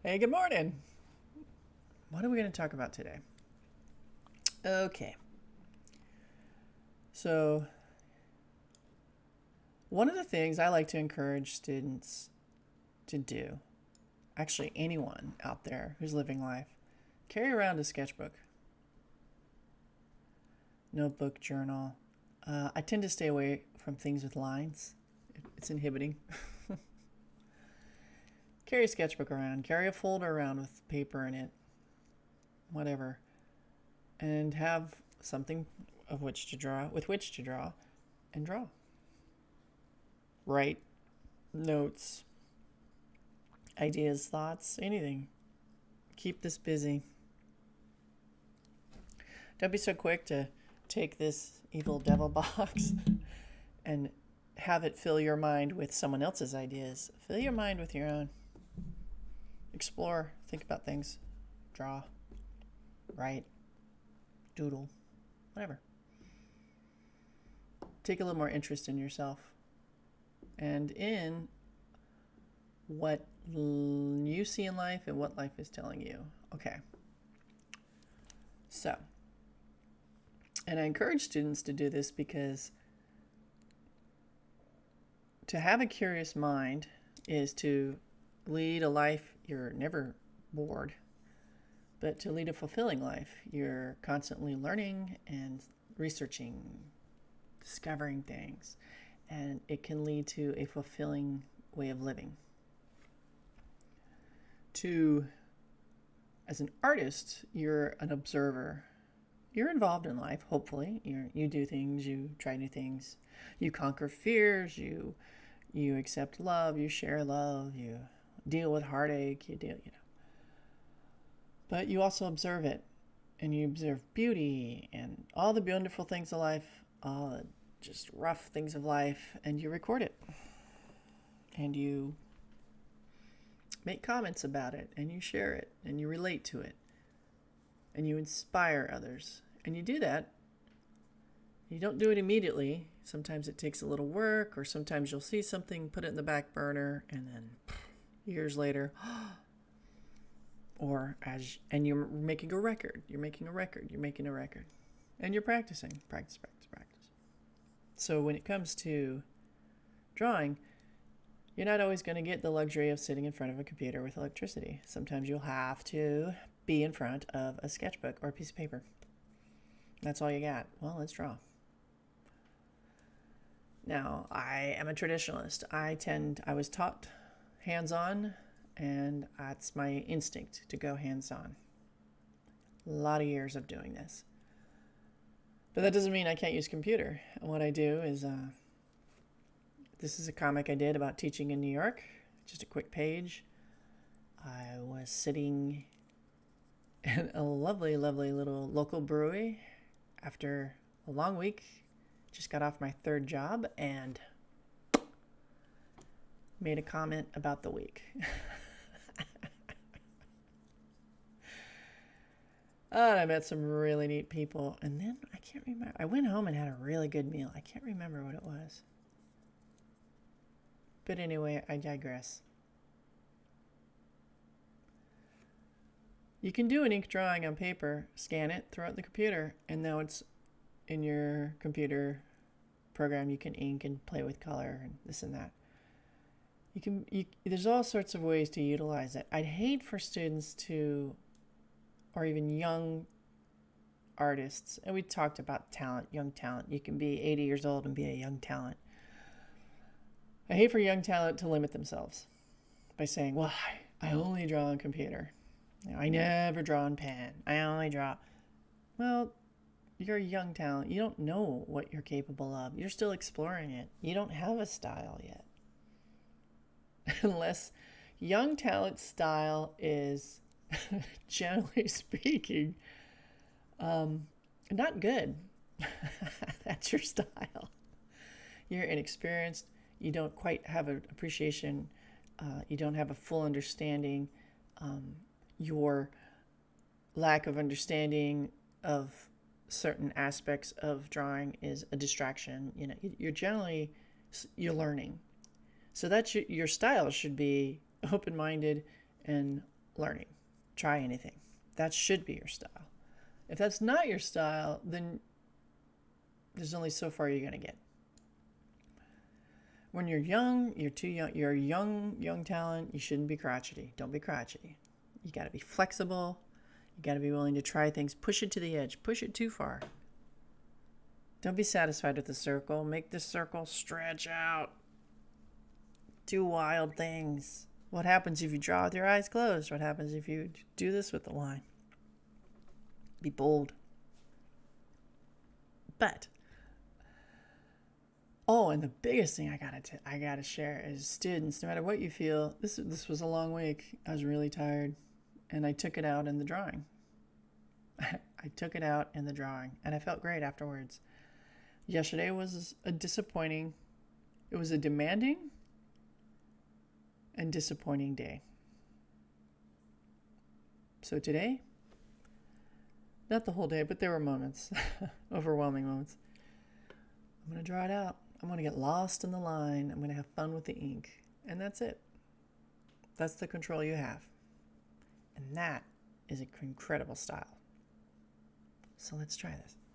Hey, good morning. What are we going to talk about today? Okay. So, one of the things I like to encourage students to do, actually, anyone out there who's living life, carry around a sketchbook, notebook, journal. I tend to stay away from things with lines, it's inhibiting. Carry a sketchbook around, carry a folder around with paper in it, whatever, and have something with which to draw, and draw. Write notes, ideas, thoughts, anything. Keep this busy. Don't be so quick to take this evil devil box and have it fill your mind with someone else's ideas. Fill your mind with your own. Explore, think about things, draw, write, doodle, whatever. Take a little more interest in yourself and in what you see in life and what life is telling you. Okay. So, and I encourage students to do this because to have a curious mind is to lead a life you're never bored, but to lead a fulfilling life. You're constantly learning and researching, discovering things, and it can lead to a fulfilling way of living. As an artist, you're an observer. You're involved in life, hopefully. You do things, you try new things, you conquer fears, you accept love, you share love, you deal with heartache, But you also observe it, and you observe beauty and all the beautiful things of life, all the just rough things of life, and you record it. And you make comments about it, and you share it, and you relate to it, and you inspire others. And you do that. You don't do it immediately. Sometimes it takes a little work, or sometimes you'll see something, put it in the back burner, and then years later, and you're making a record. You're making a record. And you're practicing. Practice. So when it comes to drawing, you're not always going to get the luxury of sitting in front of a computer with electricity. Sometimes you'll have to be in front of a sketchbook or a piece of paper. That's all you got. Well, let's draw. Now, I am a traditionalist. I was taught hands-on, and that's my instinct to go hands-on. A lot of years of doing this. But that doesn't mean I can't use computer. What I do is, this is a comic I did about teaching in New York. Just a quick page. I was sitting in a lovely, lovely little local brewery after a long week. Just got off my third job and made a comment about the week. And I met some really neat people. And then I can't remember. I went home and had a really good meal. I can't remember what it was. But anyway, I digress. You can do an ink drawing on paper, scan it, throw it in the computer, and now it's in your computer program. You can ink and play with color and this and that. There's all sorts of ways to utilize it. I'd hate for students or even young artists, and we talked about talent, young talent. You can be 80 years old and be a young talent. I hate for young talent to limit themselves by saying, well, I only draw on computer. I never draw on pen. I only draw. Well, you're a young talent. You don't know what you're capable of. You're still exploring it. You don't have a style yet. Unless young talent style is, generally speaking, not good. That's your style. You're inexperienced. You don't quite have an appreciation. You don't have a full understanding. Your lack of understanding of certain aspects of drawing is a distraction. You're learning. So that's your style should be open-minded and learning. Try anything. That should be your style. If that's not your style, then there's only so far you're going to get. When you're young, you're too young. You're a young talent. You shouldn't be crotchety. Don't be crotchety. You got to be flexible. You got to be willing to try things. Push it to the edge. Push it too far. Don't be satisfied with the circle. Make the circle stretch out. Do wild things. What happens if you draw with your eyes closed? What happens if you do this with the line? Be bold. But, oh, and the biggest thing I gotta share is students, no matter what you feel, this was a long week. I was really tired, and I took it out in the drawing. I took it out in the drawing, and I felt great afterwards. Yesterday was a demanding and disappointing day. So today, not the whole day, but there were moments, overwhelming moments. I'm going to draw it out. I'm going to get lost in the line. I'm going to have fun with the ink. And that's it. That's the control you have. And that is an incredible style. So let's try this.